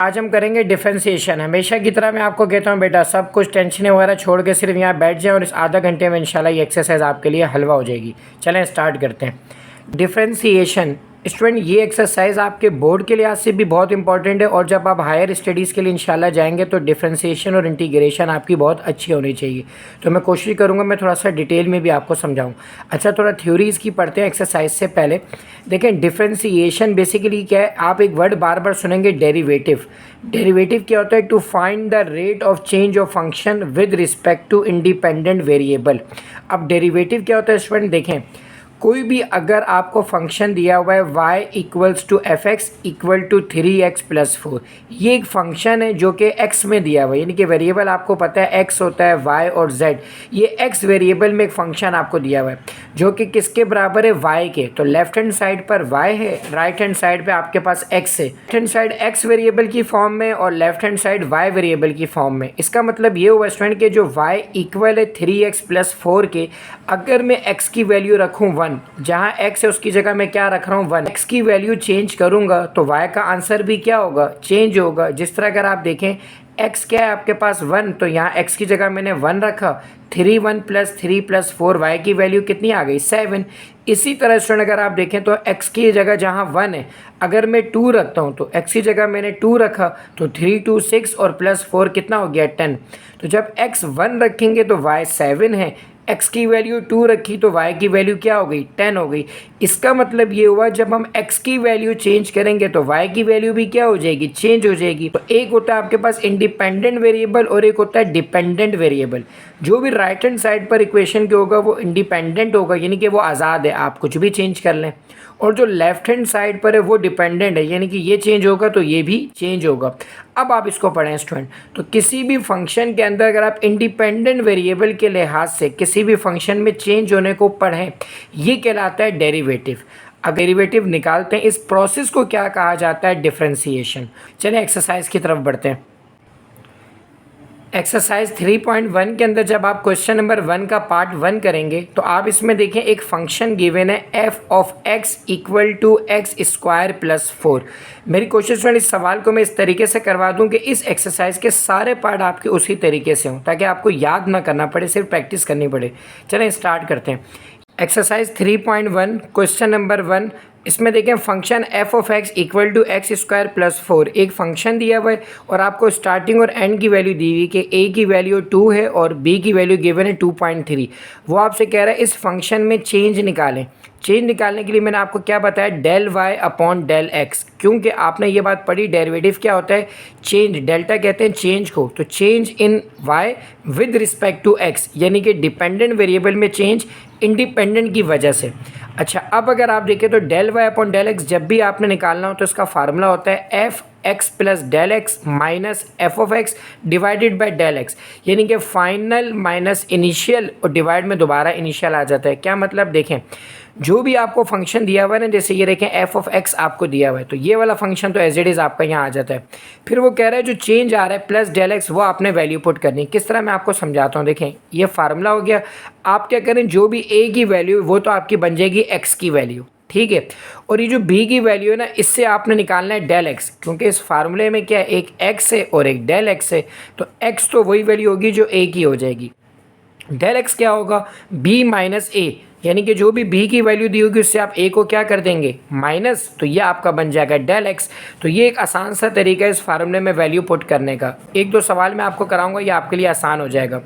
आज हम करेंगे डिफरेंशिएशन। हमेशा की तरह मैं आपको कहता हूँ बेटा सब कुछ टेंशन वगैरह छोड़ के सिर्फ यहाँ बैठ जाए और इस आधा घंटे में इंशाल्लाह ये एक्सरसाइज आपके लिए हलवा हो जाएगी। चलें स्टार्ट करते हैं। डिफरेंशिएशन स्टूडेंट, ये एक्सरसाइज आपके बोर्ड के लिहाज से भी बहुत इंपॉर्टेंट है और जब आप हायर स्टडीज़ के लिए इंशाल्लाह जाएंगे तो डिफरेंशिएशन और इंटीग्रेशन आपकी बहुत अच्छी होनी चाहिए। तो मैं कोशिश करूँगा मैं थोड़ा सा डिटेल में भी आपको समझाऊँ। अच्छा, थोड़ा थ्योरीज़ की पढ़ते हैं एक्सरसाइज से पहले। देखें डिफरेंशिएशन बेसिकली क्या है, आप एक वर्ड बार बार सुनेंगे डेरिवेटिव। डेरिवेटिव क्या होता है? To find the rate of change of function with respect to independent variable. अब डेरिवेटिव क्या होता है स्टूडेंट, देखें कोई भी अगर आपको फंक्शन दिया हुआ है y equals to f x equal to 3x plus 4, ये एक फंक्शन है जो कि x में दिया हुआ है, यानी कि वेरिएबल आपको पता है x होता है y और z। ये x वेरिएबल में एक फंक्शन आपको दिया हुआ है जो कि किसके बराबर है? y के। तो लेफ्ट हैंड साइड पर y है, राइट हैंड साइड पे आपके पास x है। Left hand side x variable की फॉर्म में और left hand side y variable की फॉर्म में। इसका मतलब ये हुआ स्टूडेंट के जो y इक्वल है 3x प्लस 4 के, अगर मैं x की वैल्यू रखूँ 1, जहाँ x है उसकी जगह मैं क्या रख रहा हूँ 1, x की वैल्यू चेंज करूँगा तो y का आंसर भी क्या होगा? चेंज होगा। जिस तरह अगर आप देखें x क्या है आपके पास 1, तो यहाँ x की जगह मैंने 1 रखा, 1 प्लस 3 प्लस 4 y की वैल्यू कितनी आ गई? 7। इसी तरह स्टूडेंट अगर आप देखें तो x की जगह जहाँ 1 है अगर मैं 2 रखता हूँ तो x की जगह मैंने 2 रखा तो 3 2 6 और प्लस 4 कितना हो गया? 10। तो जब x 1 रखेंगे तो y 7 है, x की वैल्यू 2 रखी तो y की वैल्यू क्या हो गई? 10 हो गई। इसका मतलब ये हुआ जब हम x की वैल्यू चेंज करेंगे तो y की वैल्यू भी क्या हो जाएगी? चेंज हो जाएगी। तो एक होता है आपके पास इंडिपेंडेंट वेरिएबल और एक होता है डिपेंडेंट वेरिएबल। जो भी राइट हैंड साइड पर इक्वेशन के होगा वो इंडिपेंडेंट होगा, यानी कि वो आज़ाद है, आप कुछ भी चेंज कर लें। और जो लेफ्ट हैंड साइड पर है वो डिपेंडेंट है, यानी कि ये चेंज होगा तो ये भी चेंज होगा। अब आप इसको पढ़ें स्टूडेंट, तो किसी भी फंक्शन के अंदर अगर आप इंडिपेंडेंट वेरिएबल के लिहाज से किसी भी फंक्शन में चेंज होने को पढ़ें, ये कहलाता है डेरिवेटिव। अगर डेरिवेटिव निकालते हैं इस प्रोसेस को क्या कहा जाता है? डिफरेंशिएशन। चलिए एक्सरसाइज की तरफ बढ़ते हैं। एक्सरसाइज 3.1 के अंदर जब आप क्वेश्चन नंबर 1 का पार्ट 1 करेंगे तो आप इसमें देखें एक फंक्शन गिवन है f of x equal to x square plus 4। मेरी कोशिश है इस सवाल को मैं इस तरीके से करवा दूं कि इस एक्सरसाइज के सारे पार्ट आपके उसी तरीके से हों ताकि आपको याद ना करना पड़े, सिर्फ प्रैक्टिस करनी पड़े। चलें स्टार्ट करते हैं। एक्सरसाइज 3.1 क्वेश्चन नंबर 1, इसमें देखें function f of x equal to x square plus 4, एक फंक्शन दिया हुआ है और आपको स्टार्टिंग और एंड की वैल्यू दी हुई कि a की वैल्यू 2 है और b की वैल्यू गिवन है 2.3। वो आपसे कह रहा है इस फंक्शन में चेंज निकालें। चेंज निकालने के लिए मैंने आपको क्या बताया? Del y upon del x, क्योंकि आपने ये बात पढ़ी डेरिवेटिव क्या होता है? चेंज। डेल्टा कहते हैं चेंज को, तो change in y with respect to x, यानी कि डिपेंडेंट वेरिएबल में चेंज इंडिपेंडेंट की वजह से। अच्छा, अब अगर आप देखें तो del y upon del x जब भी आपने निकालना हो तो इसका फार्मूला होता है f x plus del x minus f of x divided by del x, यानी कि फाइनल माइनस इनिशियल और डिवाइड में दोबारा इनिशियल आ जाता है। क्या मतलब? देखें जो भी आपको फंक्शन दिया हुआ है ना, जैसे ये देखें एफ ऑफ एक्स आपको दिया हुआ है तो ये वाला फंक्शन तो एज इट इज़ आपका यहाँ आ जाता है। फिर वो कह रहा है जो चेंज आ रहा है प्लस डेल एक्स वो आपने वैल्यू पुट करनी है। किस तरह मैं आपको समझाता हूँ। देखें ये फार्मूला हो गया, आप क्या करें जो भी ए की वैल्यू वो तो आपकी बन जाएगी एक्स की वैल्यू, ठीक है। और ये जो b की वैल्यू है ना इससे आपने निकालना है डेल x, क्योंकि इस फार्मूले में क्या है एक x है और एक डेल x है, तो x तो वही वैल्यू होगी जो a की हो जाएगी। डेल x क्या होगा? b माइनस a, यानी कि जो भी b की वैल्यू दी होगी उससे आप a को क्या कर देंगे? माइनस, तो ये आपका बन जाएगा डेल x। तो ये एक आसान सा तरीका है इस फार्मूले में वैल्यू पुट करने का। एक दो सवाल मैं आपको कराऊंगा, ये आपके लिए आसान हो जाएगा।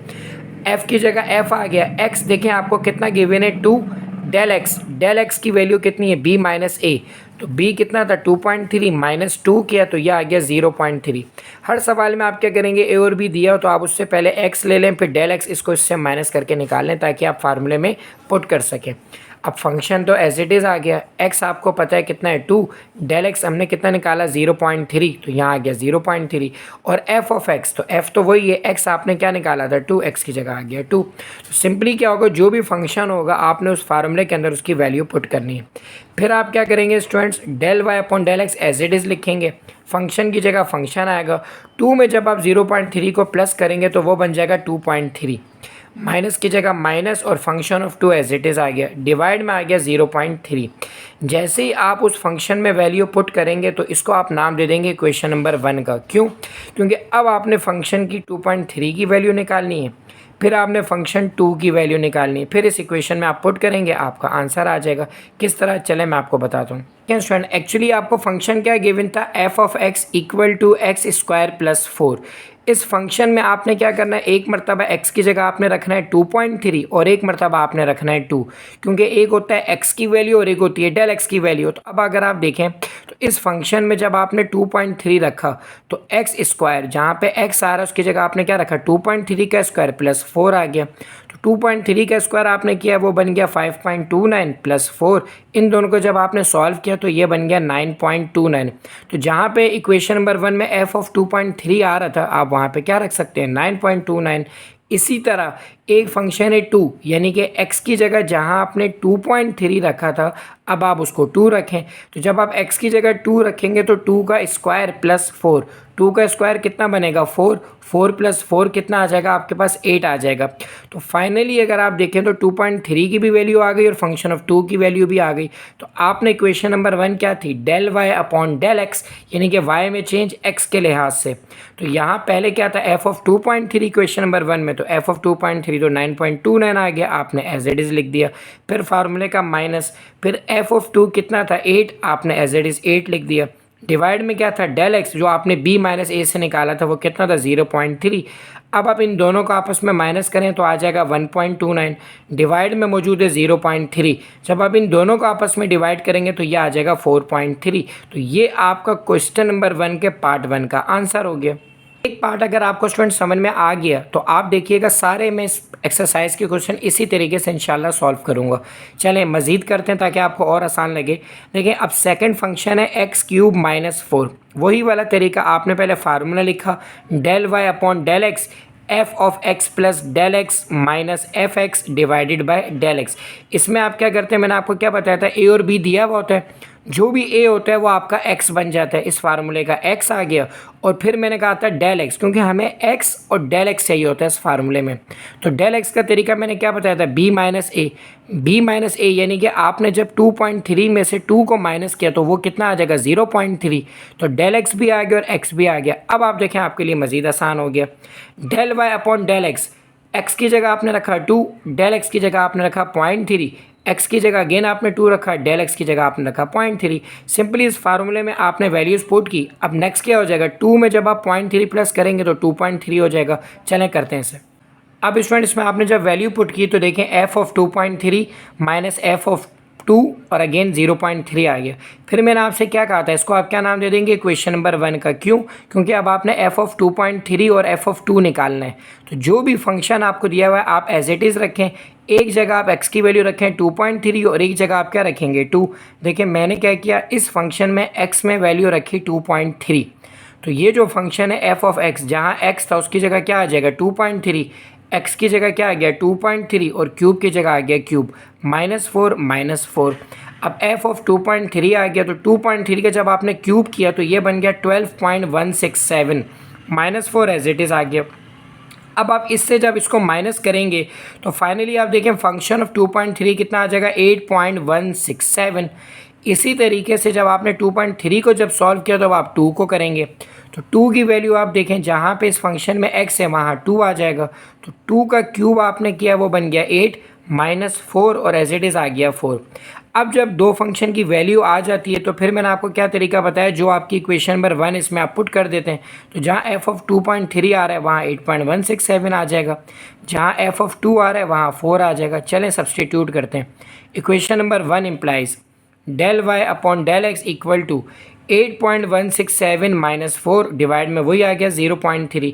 f की जगह f आ गया, x देखें आपको कितना गिवन है 2, डेल एक्स की वैल्यू कितनी है? b माइनस ए, तो b कितना था? 2.3 माइनस 2 किया तो यह आ गया 0.3। हर सवाल में आप क्या करेंगे a और b दिया हो तो आप उससे पहले x ले लें, फिर डेल एक्स इसको इससे माइनस करके निकाल लें ताकि आप फार्मूले में पुट कर सकें। अब फंक्शन तो एज इट इज़ आ गया, x आपको पता है कितना है 2, डेल एक्स हमने कितना निकाला 0.3 तो यहाँ आ गया 0.3, और f ऑफ x तो f तो वही है, x आपने क्या निकाला था 2, x की जगह आ गया 2। तो सिंपली क्या होगा, जो भी फंक्शन होगा आपने उस फार्मूले के अंदर उसकी वैल्यू पुट करनी है। फिर आप क्या करेंगे students, del y upon del x as it is लिखेंगे, फंक्शन की जगह फंक्शन आएगा। 2 में जब आप 0.3 को प्लस करेंगे तो वो बन जाएगा 2.3, माइनस की जगह माइनस और function of 2 as it is आ गया, डिवाइड में आ गया 0.3। जैसे ही आप उस फंक्शन में वैल्यू पुट करेंगे तो इसको आप नाम दे देंगे इक्वेशन नंबर 1 का। क्यों? क्योंकि अब आपने फंक्शन की 2.3 की वैल्यू निकालनी है, फिर आपने फंक्शन 2 की वैल्यू निकालनी है, फिर इस इक्वेशन में आप पुट करेंगे, आपका आंसर आ जाएगा। किस तरह? चले मैं आपको बताता हूँ। क्या स्टूडेंट, एक्चुअली आपको फंक्शन क्या गिवन था, f of x equal to x square plus 4। इस फंक्शन में आपने क्या करना है, एक मरतबा x की जगह आपने रखना है 2.3 और एक मरतबा आपने रखना है 2, क्योंकि एक होता है x की वैल्यू और एक होती है डेल x की वैल्यू। तो अब अगर आप देखें तो इस फंक्शन में जब आपने 2.3 रखा तो x स्क्वायर, जहाँ पे x आ रहा है उसकी जगह आपने क्या रखा, 2.3 का स्क्वायर प्लस 4 आ गया। तो 2.3 का स्क्वायर आपने किया वो बन गया 5.29 प्लस 4। इन दोनों को जब आपने सॉल्व किया तो ये बन गया 9.29। तो जहाँ पे इक्वेशन नंबर 1 में f ऑफ 2.3 आ रहा था, आप वहाँ पे क्या रख सकते हैं, 9.29। इसी तरह एक फंक्शन है 2, यानी कि x की जगह जहाँ आपने 2.3 रखा था अब आप उसको 2 रखें। तो जब आप x की जगह 2 रखेंगे तो 2 का स्क्वायर प्लस 4, 2 का स्क्वायर कितना बनेगा, 4, 4 प्लस 4 कितना आ जाएगा आपके पास, 8 आ जाएगा। तो फाइनली अगर आप देखें तो 2.3 की भी वैल्यू आ गई और फंक्शन ऑफ 2 की वैल्यू भी आ गई। तो आपने इक्वेशन नंबर 1 क्या थी, del y upon del x, यानी कि y में चेंज x के लिहाज से। तो यहाँ पहले क्या था, f ऑफ 2.3 इक्वेशन नंबर 1 में, तो f ऑफ 2.3 तो 9.29 आ गया, आपने एज इट इज़ लिख दिया। फिर फार्मूले का माइनस, फिर f ऑफ 2 कितना था, 8, आपने एज इट इज़ 8 लिख दिया। डिवाइड में क्या था, डेल एक्स जो आपने b माइनस ए से निकाला था वो कितना था, 0.3। अब आप इन दोनों को आपस में माइनस करें तो आ जाएगा 1.29, डिवाइड में मौजूद है 0.3। जब आप इन दोनों को आपस में डिवाइड करेंगे तो ये आ जाएगा 4.3। तो ये आपका क्वेश्चन नंबर 1 के पार्ट 1 का आंसर हो गया। एक पार्ट अगर आपको स्टूडेंट समझ में आ गया तो आप देखिएगा सारे मैं इस एक्सरसाइज के क्वेश्चन इसी तरीके से इंशाल्लाह सॉल्व करूंगा। चलें मज़ीद करते हैं ताकि आपको और आसान लगे। देखिए अब सेकंड फंक्शन है एक्स क्यूब माइनस 4, वही वाला तरीका, आपने पहले फार्मूला लिखा del y upon del x f of x plus del x minus f x divided by del x. इसमें आप क्या करते हैं, मैंने आपको क्या बताया था, ए और बी दिया हुआ होता है, जो भी ए होता है वो आपका एक्स बन जाता है। इस फार्मूले का एक्स आ गया और फिर मैंने कहा था डेल एक्स, क्योंकि हमें एक्स और डेल एक्स चाहिए होता है इस फार्मूले में। तो डेल एक्स का तरीका मैंने क्या बताया था, बी माइनस ए, बी माइनस ए, यानी कि आपने जब 2.3 में से 2 को माइनस किया तो वो कितना आ जाएगा, 0.3। तो डेल एक्स भी आ गया और एक्स भी आ गया। अब आप देखें आपके लिए मज़ीद आसान हो गया। Del y upon del x, x की जगह आपने रखा 2, डेल एक्स की जगह आपने रखा 0.3, एक्स की जगह अगेन आपने 2 रखा, डेल एक्स की जगह आपने रखा 0.3। सिंपली इस फार्मूले में आपने वैल्यूज पुट की। अब नेक्स्ट क्या हो जाएगा, 2 में जब आप 0.3 प्लस करेंगे तो 2.3 हो जाएगा। चलें करते हैं इसे। अब स्टूडेंट इसमें आपने जब वैल्यू पुट की तो देखें F of 2.3 minus f of 2 और अगेन 0.3 आ गया। फिर मैंने आपसे क्या कहा था, इसको आप क्या नाम दे देंगे, क्वेश्चन नंबर 1 का। क्यों? क्योंकि अब आपने एफ ऑफ 2.3 और एफ ऑफ 2 निकालना है। तो जो भी फंक्शन आपको दिया हुआ है आप एज इट इज़ रखें। एक जगह आप x की वैल्यू रखें 2.3 और एक जगह आप क्या रखेंगे 2। देखिए मैंने क्या किया, इस फंक्शन में x में वैल्यू रखी 2.3। तो ये जो फंक्शन है एफ ऑफ x, जहाँ x था उसकी जगह क्या आ जाएगा 2.3, x की जगह क्या आ गया 2.3 और क्यूब की जगह आ गया क्यूब, -4 -4। अब f ऑफ 2.3 आ गया तो 2.3 का जब आपने क्यूब किया तो ये बन गया 12.167, -4 एज इट इज़ आ गया। अब आप इससे जब इसको माइनस करेंगे तो फाइनली आप देखें फंक्शन ऑफ 2.3 कितना आ जाएगा 8.167। इसी तरीके से जब आपने 2.3 को जब सॉल्व किया तो आप 2 को करेंगे तो 2 की वैल्यू आप देखें जहाँ पे इस फंक्शन में x है वहाँ 2 आ जाएगा। तो 2 का क्यूब आपने किया वो बन गया 8 -4 और एज इट इज़ आ गया 4। अब जब दो फंक्शन की वैल्यू आ जाती है तो फिर मैंने आपको क्या तरीका बताया, जो आपकी इक्वेशन नंबर 1 इसमें आप पुट कर देते हैं। तो जहाँ एफ ऑफ 2.3 आ रहा है वहाँ 8.167 आ जाएगा, जहाँ एफ ऑफ 2 आ रहा है वहाँ 4 आ जाएगा। चलें सब्सटीट्यूट करते हैं। Equation number 1 implies del y upon del x equal to 8.167 -4 divide में वही आ गया 0.3।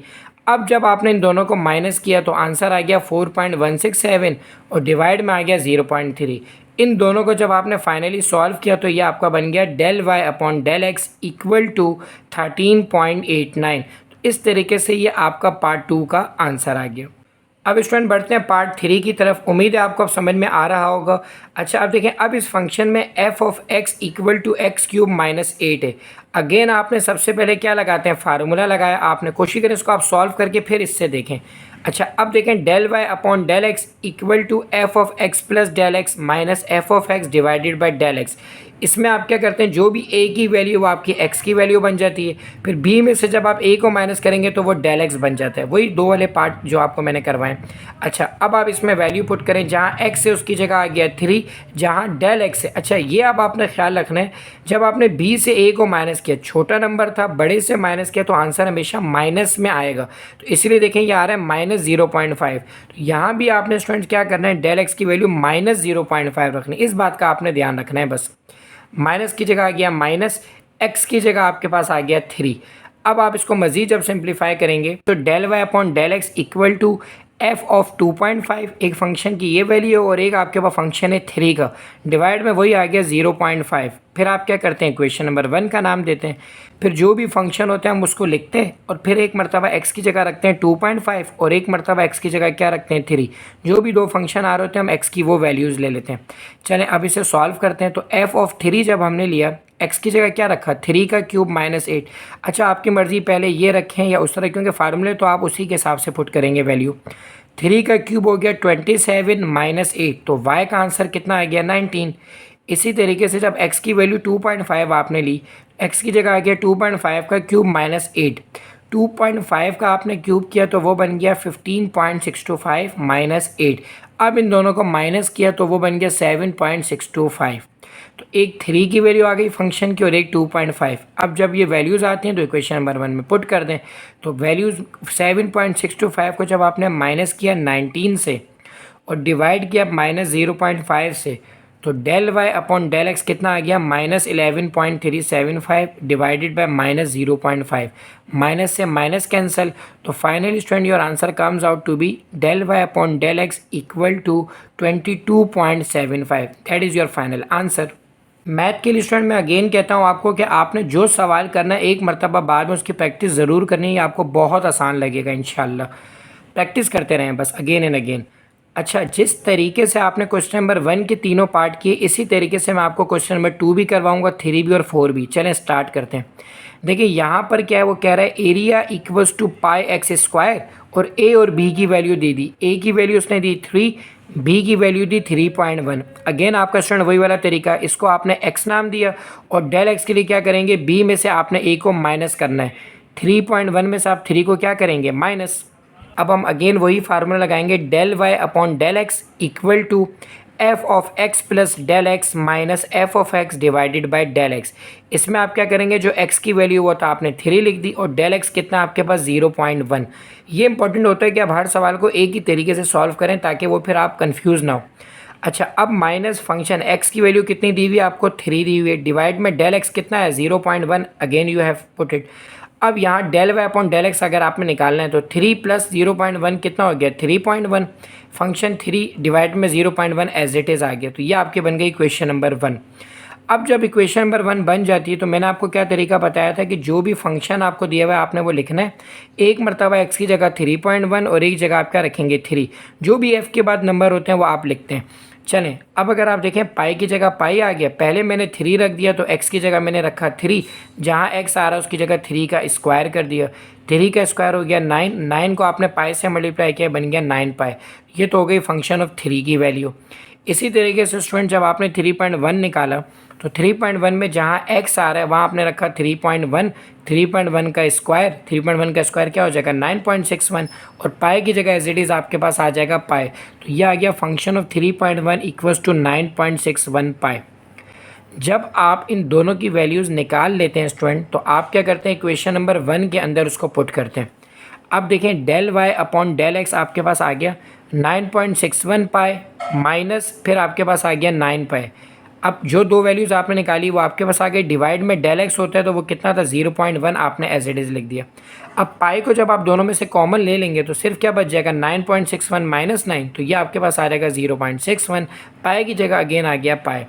अब जब आपने इन दोनों को माइनस किया तो आंसर आ गया 4.167 और डिवाइड में आ गया 0.3। इन दोनों को जब आपने फाइनली सॉल्व किया तो ये आपका बन गया del y upon del x equal to 13.89। तो इस तरीके से ये आपका पार्ट 2 का आंसर आ गया। अब स्टूडेंट बढ़ते हैं पार्ट 3 की तरफ। उम्मीद है आपको अब समझ में आ रहा होगा। अच्छा अब देखें, अब इस फंक्शन में f of x equal to x cube -8 है। अगेन आपने सबसे पहले क्या लगाते हैं, फार्मूला लगाया आपने, कोशिश करें इसको आप सॉल्व करके फिर इससे देखें। अच्छा अब देखें del y upon del x equal to f of x plus del x minus f of x divided by del x. इसमें आप क्या करते हैं, जो भी ए की वैल्यू वो आपकी एक्स की वैल्यू बन जाती है, फिर बी में से जब आप ए को माइनस करेंगे तो वो डेल एक्स बन जाता है। वही दो वाले पार्ट जो आपको मैंने करवाए। अच्छा अब आप इसमें वैल्यू पुट करें, जहाँ एक्स है उसकी जगह आ गया 3, जहाँ डेल एक्स है। अच्छा ये अब आपने ख्याल रखना है, जब आपने बी से ए को माइनस किया, छोटा नंबर था, बड़े से माइनस किया तो आंसर हमेशा माइनस में आएगा। तो इसलिए देखें ये आ रहा है -0.5। तो यहाँ भी आपने स्टूडेंट्स क्या करना है, डेल एक्स की वैल्यू -0.5 रखनी है। इस बात का आपने ध्यान रखना है बस। माइनस की जगह आ गया माइनस, एक्स की जगह आपके पास आ गया 3। अब आप इसको मज़ीद जब सिंप्लीफाई करेंगे तो del y upon del x equal to f of 2.5, एक फंक्शन की ये वैल्यू है और एक आपके पास फंक्शन है 3 का, डिवाइड में वही आ गया 0.5। फिर आप क्या करते हैं, इक्वेशन नंबर 1 का नाम देते हैं, फिर जो भी फंक्शन होता है हम उसको लिखते हैं और फिर एक मरतबा एक्स की जगह रखते हैं 2.5 और एक मरतबा एक्स की जगह क्या रखते हैं 3। जो भी दो फंक्शन आ रहे होते हैं हम एक्स की वो वैल्यूज़ ले लेते हैं। चलें अब इसे सॉल्व करते हैं। तो एफ ऑफ 3 जब हमने लिया, एक्स की जगह क्या रखा, 3 का क्यूब -8। अच्छा आपकी मर्ज़ी, पहले ये रखें या उस तरह, क्योंकि फार्मूले तो आप उसी के हिसाब से पुट करेंगे वैल्यू। 3 का क्यूब हो गया 27 - 8, तो y का आंसर कितना आ गया 19। इसी तरीके से जब x की वैल्यू 2.5 आपने ली, x की जगह आ गया 2.5 का क्यूब -8, 2.5 का आपने क्यूब किया तो वो बन गया 15.625 -8। अब इन दोनों को माइनस किया तो वो बन गया 7.625। तो एक 3 की वैल्यू आ गई फंक्शन की और एक 2.5। अब जब ये वैल्यूज़ आती हैं तो इक्वेशन नंबर 1 में पुट कर दें। तो वैल्यूज़ 7.625 को जब आपने माइनस किया 19 से और डिवाइड किया -0.5 से, तो del y upon del x कितना आ गया, -11.375 डिवाइडेड बाय -0.5। माइनस से माइनस कैंसिल, तो finally student your answer comes out to be del y upon del x equal to 22.75। That is your final answer. Math के लिए student मैं again कहता हूँ आपको कि आपने जो सवाल करना है एक मरतबा बाद में उसकी प्रैक्टिस ज़रूर करनी है, आपको बहुत आसान लगेगा इंशाल्लाह। प्रैक्टिस करते रहें बस अगेन एंड अगेन। अच्छा जिस तरीके से आपने क्वेश्चन नंबर 1 के तीनों पार्ट किए, इसी तरीके से मैं आपको क्वेश्चन नंबर 2 भी करवाऊंगा, 3 भी और 4 भी। चलें स्टार्ट करते हैं। देखिए यहाँ पर क्या है, वो कह रहा है area equals to pi x square और ए और बी की वैल्यू दे दी। ए की वैल्यू उसने दी 3, बी की वैल्यू दी 3.1। अगेन आपका स्टूडेंट वही वाला तरीका, इसको आपने एक्स नाम दिया और डेल एक्स के लिए क्या करेंगे, बी में से आपने ए को माइनस करना है। 3.1 में से आप 3 को क्या करेंगे, माइनस। अब हम अगेन वही फार्मूला लगाएंगे, del y upon del x equal to f of x plus del x minus f of x divided by del x. इसमें आप क्या करेंगे, जो एक्स की वैल्यू वो तो आपने 3 लिख दी और डेल एक्स कितना आपके पास 0.1। ये इंपॉर्टेंट होता है कि आप हर सवाल को एक ही तरीके से सॉल्व करें ताकि वो फिर आप कंफ्यूज ना हो। अच्छा अब माइनस फंक्शन एक्स की वैल्यू कितनी दी हुई है, आपको 3 दी हुई है, डिवाइड में डेल एक्स कितना है 0.1। Again you have put it. अब यहाँ del y upon del x अगर आपने निकालना है तो 3 प्लस 0.1 कितना हो गया 3.1। फंक्शन 3 डिवाइड में 0.1 एज इट इज़ आ गया। तो ये आपके बन गई इक्वेशन नंबर 1। अब जब इक्वेशन नंबर 1 बन जाती है तो मैंने आपको क्या तरीका बताया था कि जो भी फंक्शन आपको दिया हुआ है आपने वो लिखना है। एक मरतबा एक्स की जगह 3.1 और एक जगह आप क्या रखेंगे 3। जो भी एफ़ के बाद नंबर होते हैं वो आप लिखते हैं। चलें अब अगर आप देखें पाई की जगह पाई आ गया, पहले मैंने 3 रख दिया तो एक्स की जगह मैंने रखा 3, जहाँ एक्स आ रहा है उसकी जगह 3 का स्क्वायर कर दिया। 3 का स्क्वायर हो गया 9, 9 को आपने पाई से मल्टीप्लाई किया बन गया 9 पाई। ये तो हो गई फंक्शन ऑफ 3 की वैल्यू। इसी तरीके से स्टूडेंट जब आपने 3.1 निकाला तो 3.1 में जहाँ एक्स आ रहा है वहाँ आपने रखा 3.1, 3.1 का स्क्वायर, 3.1 का स्क्वायर क्या हो जाएगा 9.61 और पाई की जगह एज इट इज़ आपके पास आ जाएगा पाई। तो ये आ गया फंक्शन ऑफ 3.1 इक्वल्स टू 9.61 पाई। जब आप इन दोनों की वैल्यूज़ निकाल लेते हैं स्टूडेंट तो आप क्या करते हैं, इक्वेशन नंबर 1 के अंदर उसको पुट करते हैं। अब देखें del y upon del x आपके पास आ गया 9.61 पाई माइनस फिर आपके पास आ गया 9 पाई। अब जो दो वैल्यूज़ आपने निकाली वो आपके पास आ गई, डिवाइड में डेल एक्स होता है तो वो कितना था 0.1 आपने एज इट इज़ लिख दिया। अब पाई को जब आप दोनों में से कॉमन ले लेंगे तो सिर्फ क्या बच जाएगा 9.61 माइनस 9, तो ये आपके पास आ जाएगा 0.61। पाई की जगह अगेन आ गया पाई,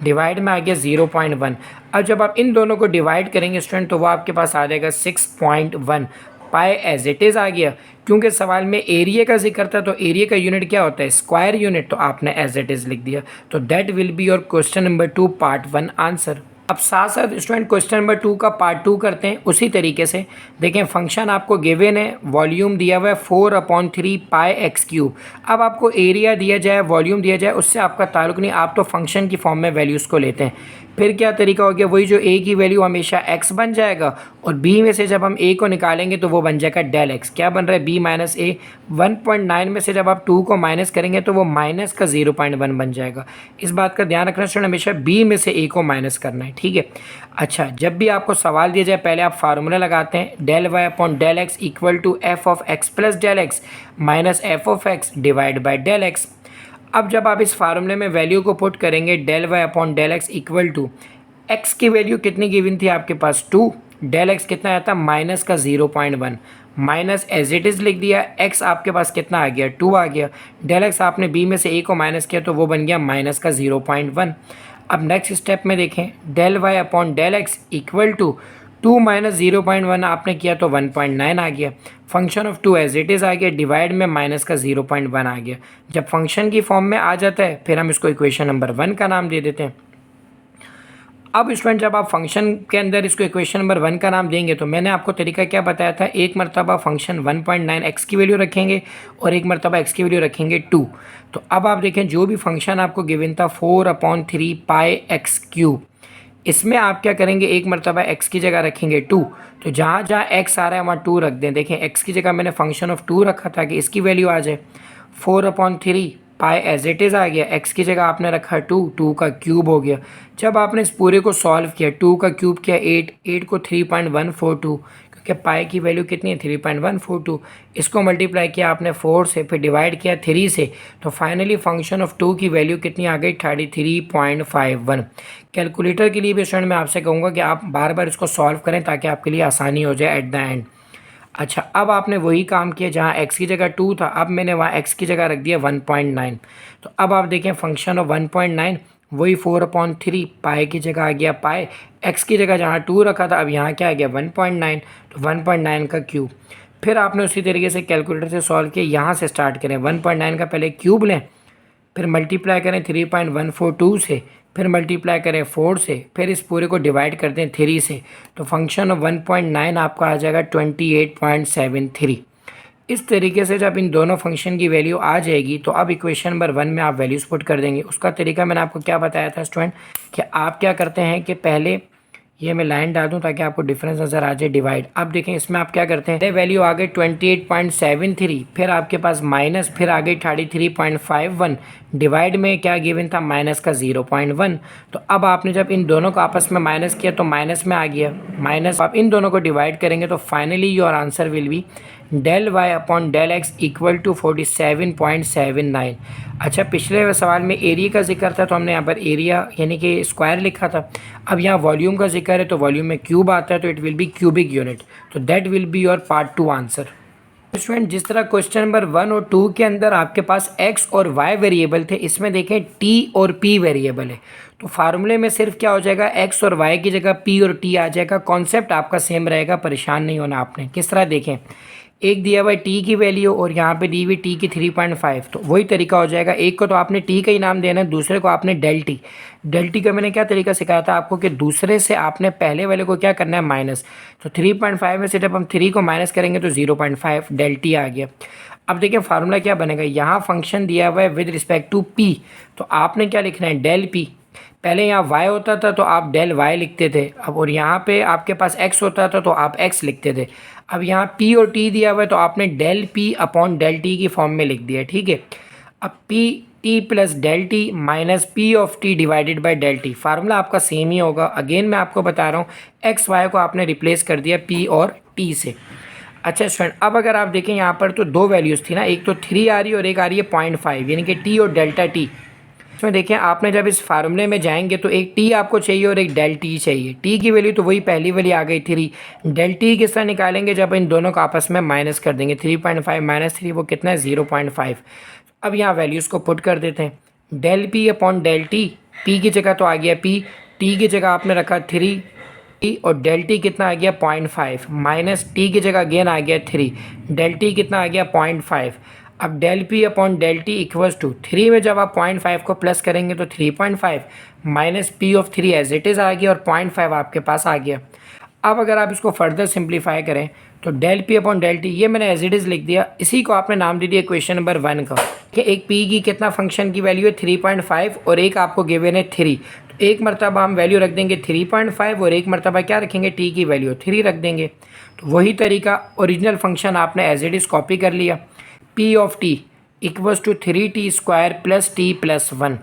डिवाइड में आ गया 0.1। अब जब आप इन दोनों को डिवाइड करेंगे स्टूडेंट तो वो आपके पास आ जाएगा 6.1। पाई एज इट इज़ आ गया, क्योंकि सवाल में एरिया का जिक्र था तो एरिया का यूनिट क्या होता है स्क्वायर यूनिट, तो आपने एज इट इज़ लिख दिया। तो that will be your question number 2 part 1 answer. अब साथ साथ स्टूडेंट क्वेश्चन नंबर 2 का पार्ट 2 करते हैं उसी तरीके से। देखें फंक्शन आपको गिवन है, वॉल्यूम दिया हुआ है 4/3 पाई एक्स क्यूब। अब आपको एरिया दिया जाए, वॉल्यूम दिया जाए, उससे आपका ताल्लुक नहीं, आप तो फंक्शन की फॉर्म में वैल्यूज़ को लेते हैं। फिर क्या तरीका हो गया, वही जो ए की वैल्यू हमेशा एक्स बन जाएगा और बी में से जब हम ए को निकालेंगे तो वो बन जाएगा डेल एक्स। क्या बन रहा है, बी माइनस ए। 1.9 में से जब आप 2 को माइनस करेंगे तो वो माइनस का 0.1 बन जाएगा। इस बात का ध्यान रखना स्टूडेंट, हमेशा बी में से ए को माइनस करना है, ठीक है। अच्छा, जब भी आपको सवाल दिया जाए पहले आप फार्मूला लगाते हैं, del y upon del x equal to f of x plus del x minus f of x divide by del x. अब जब आप इस फार्मूले में वैल्यू को पुट करेंगे, del y upon del x equal to x की value कितनी गिवन थी आपके पास 2, डेल एक्स कितना आया था माइनस का 0.1, माइनस एज इट इज़ लिख दिया। एक्स आपके पास कितना आ गया 2 आ गया, डेल एक्स आपने बी में से ए को माइनस किया तो वो बन गया माइनस का 0.1। अब नेक्स्ट स्टेप में देखें, del y upon del x equal to 2 minus 0.1 आपने किया तो 1.9 आ गया। Function of 2 as it is आ गया, डिवाइड में माइनस का 0.1 आ गया। जब फंक्शन की फॉर्म में आ जाता है फिर हम इसको इक्वेशन नंबर 1 का नाम दे देते हैं। अब स्टूडेंट जब आप फंक्शन के अंदर इसको इक्वेशन नंबर 1 का नाम देंगे तो मैंने आपको तरीका क्या बताया था, एक मरतबा फंक्शन 1.9 एक्स की वैल्यू रखेंगे और एक मरतबा एक्स की वैल्यू रखेंगे 2। तो अब आप देखें जो भी फंक्शन आपको गिवन था 4/3 पाई एक्स क्यूब, इसमें आप क्या करेंगे, एक मरतबा x की जगह रखेंगे 2। तो जहाँ जहाँ x आ रहा है वहाँ 2 रख दें। देखें x की जगह मैंने फंक्शन ऑफ 2 रखा था कि इसकी वैल्यू आ जाए 4/3 पाई एज इट इज़ आ गया, x की जगह आपने रखा 2 का क्यूब हो गया। जब आपने इस पूरे को सॉल्व किया, 2 का क्यूब किया 8 को 3.142, क्योंकि पाई की वैल्यू कितनी है 3.142, इसको मल्टीप्लाई किया आपने 4 से, फिर डिवाइड किया 3 से, तो फाइनली फंक्शन ऑफ 2 की वैल्यू कितनी आ गई 33.51। कैलकुलेटर के लिए भी स्टूडेंट मैं आपसे कहूँगा कि आप बार बार इसको सॉल्व करें ताकि आपके लिए आसानी हो जाए एट द एंड। अच्छा, अब आपने वही काम किया, जहाँ x की जगह 2 था अब मैंने वहाँ x की जगह रख दिया 1.9। तो अब आप देखें फंक्शन ऑफ 1.9 वही 4/3 पाई की जगह आ गया पाई, x की जगह जहाँ 2 रखा था अब यहाँ क्या आ गया 1.9, तो 1.9 का क्यूब। फिर आपने उसी तरीके से कैलकुलेटर से सॉल्व किया, यहाँ से स्टार्ट करें, 1.9 का पहले क्यूब लें, फिर मल्टीप्लाई करें 3.142 से, फिर मल्टीप्लाई करें 4 से, फिर इस पूरे को डिवाइड कर दें 3 से, तो फंक्शन ऑफ 1.9 आपका आ जाएगा 28.73। इस तरीके से जब इन दोनों फंक्शन की वैल्यू आ जाएगी तो अब इक्वेशन नंबर 1 में आप वैल्यूज़ पुट कर देंगे। उसका तरीका मैंने आपको क्या बताया था स्टूडेंट, कि आप क्या करते हैं कि पहले ये मैं लाइन डाल दूँ ताकि आपको डिफरेंस नज़र आ जाए, डिवाइड। अब देखें इसमें आप क्या करते हैं, वैल्यू आ गई 28.73, फिर आपके पास माइनस, फिर आ गई 33.51, डिवाइड में क्या गिवन था माइनस का 0.1। तो अब आपने जब इन दोनों को आपस में माइनस किया तो माइनस में आ गया, माइनस आप इन दोनों को डिवाइड करेंगे तो finally your answer will be del y upon del x equal to 47.79। अच्छा, पिछले सवाल में एरिया का जिक्र था तो हमने यहाँ पर एरिया यानी कि स्क्वायर लिखा था। अब यहाँ वॉल्यूम का जिक्र है तो वॉल्यूम में क्यूब आता है तो it will be cubic unit, तो that will be your part 2 answer. Student जिस तरह क्वेश्चन नंबर 1 और 2 के अंदर आपके पास x और y वेरिएबल थे, इसमें देखें t और p वेरिएबल है, तो फार्मूले में सिर्फ क्या हो जाएगा x और y की जगह p और t आ जाएगा। कॉन्सेप्ट आपका सेम रहेगा, परेशान नहीं होना आपने। किस तरह देखें, एक दिया हुआ है t की वैल्यू और यहाँ पे दी हुई t की 3.5, तो वही तरीका हो जाएगा। एक को तो आपने t का ही नाम देना है, दूसरे को आपने डेल टी। डेल टी का मैंने क्या तरीका सिखाया था आपको कि दूसरे से आपने पहले वाले को क्या करना है माइनस, तो 3.5 में से जब हम 3 को माइनस करेंगे तो 0.5 डेल टी आ गया। अब देखिए फार्मूला क्या बनेगा, यहाँ फंक्शन दिया हुआ है विद रिस्पेक्ट टू p, तो आपने क्या लिखना है डेल p। पहले यहाँ y होता था तो आप डेल y लिखते थे, अब और यहाँ पे आपके पास x होता था तो आप x लिखते थे। अब यहाँ p और t दिया हुआ है तो आपने del p upon del t की फॉर्म में लिख दिया, ठीक है। अब p t plus del t minus p of t divided by del t, formula आपका सेम ही होगा। अगेन मैं आपको बता रहा हूँ x y को आपने रिप्लेस कर दिया p और t से। अच्छा स्टूडेंट, अब अगर आप देखें यहाँ पर तो दो वैल्यूज़ थी ना, एक तो 3 आ रही है और एक आ रही है 0.5, यानी कि t और डेल्टा t। इसमें देखें आपने जब इस फार्मूले में जाएंगे तो एक t आपको चाहिए और एक डेल टी चाहिए। t की वैल्यू तो वही पहली वाली आ गई 3, डेल टी किस तरह निकालेंगे, जब इन दोनों को आपस में माइनस कर देंगे, 3.5 माइनस 3 वो कितना है 0.5। अब यहाँ वैल्यूज़ को पुट कर देते हैं, del p upon del t, p की जगह तो आ गया p, t की जगह आपने रखा 3 और डेल टी कितना आ गया 0.5, माइनस t की जगह अगेन आ गया 3, डेल टी कितना आ गया 0.5। अब del P upon del t equals to 3 में जब आप 0.5 को प्लस करेंगे तो 3.5 minus P of 3 as it is आ गया और 0.5 आपके पास आ गया। अब अगर आप इसको फर्दर सिंप्लीफाई करें तो del P upon del t, ये मैंने एज इट इज़ लिख दिया, इसी को आपने नाम दे दिया क्वेश्चन नंबर 1 का कि एक पी की कितना फंक्शन की वैल्यू है 3.5 और एक आपको गिवन है 3। तो एक मरतबा हम वैल्यू रख देंगे 3.5 और एक मरतबा क्या रखेंगे, टी की वैल्यू 3 रख देंगे। तो वही तरीका ओरिजिनल फंक्शन आपने एज इट इज़ कॉपी कर लिया, p of t equals to 3t² plus t plus 1।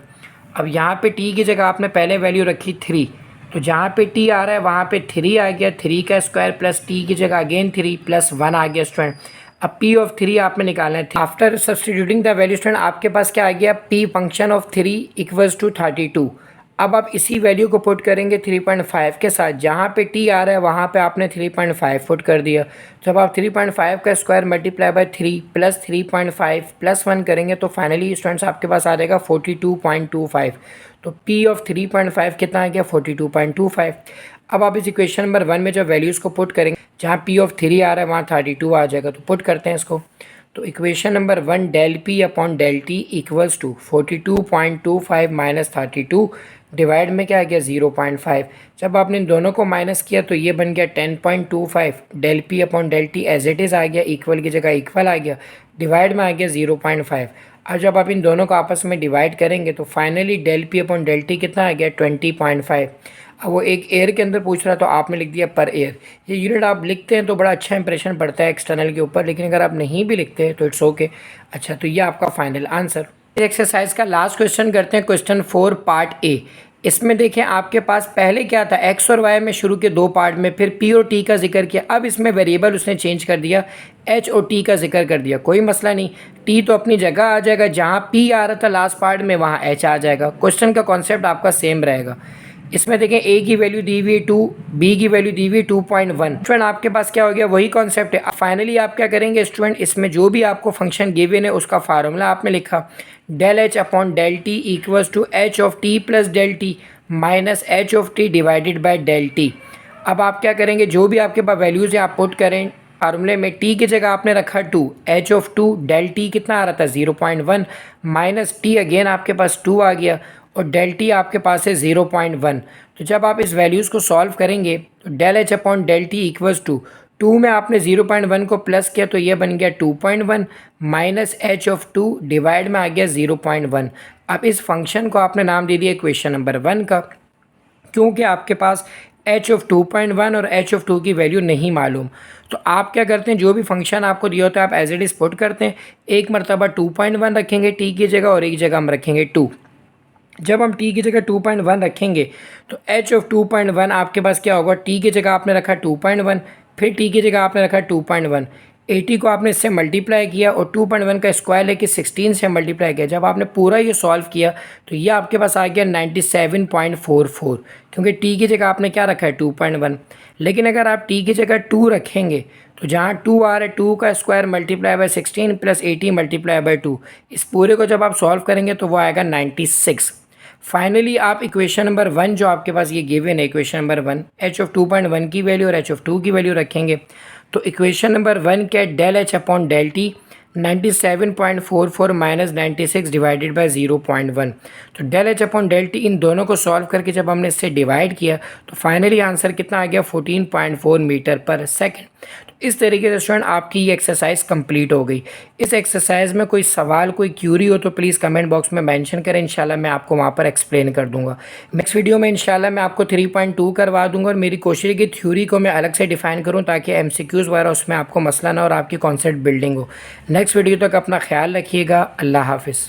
अब यहाँ पे टी की जगह आपने पहले वैल्यू रखी 3, तो जहाँ पे टी आ रहा है वहाँ पे 3 आ गया, 3 का स्क्वायर प्लस टी की जगह अगेन 3 प्लस 1 आ गया स्टूडेंट। अब पी ऑफ 3 आपने निकालना है। After substituting the value student आपके पास क्या आ गया, p function of 3 equals to 32। अब आप इसी वैल्यू को पुट करेंगे 3.5 के साथ, जहाँ पे टी आ रहा है वहाँ पे आपने 3.5 पुट कर दिया। जब आप 3.5 का square multiply by 3 plus 3.5 plus 1 करेंगे तो फाइनली स्टूडेंट्स आपके पास आ जाएगा 42.25। तो पी ऑफ 3.5 कितना आ गया, 42.25। अब आप इस इक्वेशन नंबर 1 में जब वैल्यूज़ को पुट करेंगे, जहाँ पी ऑफ 3 आ रहा है वहाँ 32 आ जाएगा। तो पुट करते हैं इसको। तो equation number 1 del P upon del t equals to 42.25 minus 32 divide में क्या आ गया 0.5। जब आपने इन दोनों को माइनस किया तो ये बन गया 10.25 del P upon del T as it is आ गया, इक्वल की जगह इक्वल आ गया, डिवाइड में आ गया 0.5। अब जब आप इन दोनों को आपस में डिवाइड करेंगे तो finally del P upon del t कितना आ गया 20.5। अब वो एक एयर के अंदर पूछ रहा तो आपने लिख दिया पर एयर। ये यूनिट आप लिखते हैं तो बड़ा अच्छा इंप्रेशन पड़ता है एक्सटर्नल के ऊपर, लेकिन अगर आप नहीं भी लिखते हैं तो इट्स ओके। अच्छा, तो ये आपका फाइनल आंसर। एक्सरसाइज का लास्ट क्वेश्चन करते हैं, क्वेश्चन 4 पार्ट ए। इसमें देखें आपके पास पहले क्या था, एक्स और वाई में शुरू के 2 पार्ट में, फिर पी और टी का जिक्र किया। अब इसमें वेरिएबल उसने चेंज कर दिया, एच और टी का जिक्र कर दिया। कोई मसला नहीं, टी तो अपनी जगह आ जाएगा, जहाँ पी आ रहा था लास्ट पार्ट में वहाँ एच आ जाएगा। क्वेश्चन का कॉन्सेप्ट आपका सेम रहेगा। इसमें देखें ए की वैल्यू दी हुई 2, बी की वैल्यू दी हुई 2.1। स्टूडेंट आपके पास क्या हो गया, वही कॉन्सेप्ट है। फाइनली आप क्या करेंगे स्टूडेंट, इसमें जो भी आपको फंक्शन गिवन है उसका फार्मूला आपने लिखा, del H upon del t equals to h of t plus del t minus h of t divided by del t. अब आप क्या करेंगे, जो भी आपके पास वैल्यूज़ है आप पुट करें फार्मूले में। टी की जगह आपने रखा 2, एच ऑफ 2, डेल टी कितना आ रहा था 0.1 माइनस टी अगेन आपके पास 2 आ गया और डेल टी आपके पास है 0.1। तो जब आप इस वैल्यूज़ को सॉल्व करेंगे तो del H upon del t equals to 2 में आपने 0.1 को प्लस किया तो ये बन गया 2.1 माइनस एच ऑफ 2 डिवाइड में आ गया 0.1। अब इस फंक्शन को आपने नाम दे दिया इक्वेशन नंबर 1 का, क्योंकि आपके पास एच ऑफ 2.1 और एच ऑफ 2 की वैल्यू नहीं मालूम। तो आप क्या करते हैं, जो भी फंक्शन आपको दिया होता है आप एज इट इज़ पुट करते हैं। एक मरतबा 2.1 रखेंगे टी की जगह और एक जगह हम रखेंगे 2। जब हम टी की जगह 2.1 रखेंगे तो एच ऑफ 2.1 आपके पास क्या होगा, टी की जगह आपने रखा 2.1, फिर टी की जगह आपने रखा 2.1, 80 को आपने इससे मल्टीप्लाई किया और 2.1 का स्क्वायर लेके 16 से मल्टीप्लाई किया। जब आपने पूरा ये सॉल्व किया तो ये आपके पास आ गया 97.44, क्योंकि टी की जगह आपने क्या रखा है 2.1। लेकिन अगर आप टी की जगह 2 रखेंगे तो जहाँ 2 आ रहा है 2 का square multiply by 16 plus 80 multiply by 2, इस पूरे को जब आप सॉल्व करेंगे तो वो आएगा 96। फाइनली आप इक्वेशन नंबर 1 जो आपके पास ये गिवन है इक्वेशन नंबर 1, एच ऑफ 2.1 की वैल्यू और एच ऑफ 2 की वैल्यू रखेंगे तो इक्वेशन नंबर 1 क्या, del H upon del T 97.44 minus 96 divided by 0.1। तो del H upon del T इन दोनों को सॉल्व करके जब हमने इससे डिवाइड किया तो फाइनली आंसर कितना आ गया 14.4 मीटर पर सेकेंड। तो इस तरीके से स्टूडेंट आपकी ये एक्सरसाइज कंप्लीट हो गई। इस एक्सरसाइज में कोई सवाल कोई क्यूरी हो तो प्लीज़ कमेंट बॉक्स में मेंशन करें, इंशाल्लाह मैं आपको वहाँ पर एक्सप्लेन कर दूंगा। नेक्स्ट वीडियो में इंशाल्लाह मैं आपको 3.2 करवा दूंगा और मेरी कोशिश है कि थ्योरी को मैं अलग से डिफाइन करूँ ताकि MCQs वगैरह उसमें आपको मसला ना और आपकी कॉन्सेप्ट बिल्डिंग हो। नेक्स्ट वीडियो तक अपना ख्याल रखिएगा। अल्लाह हाफिज़।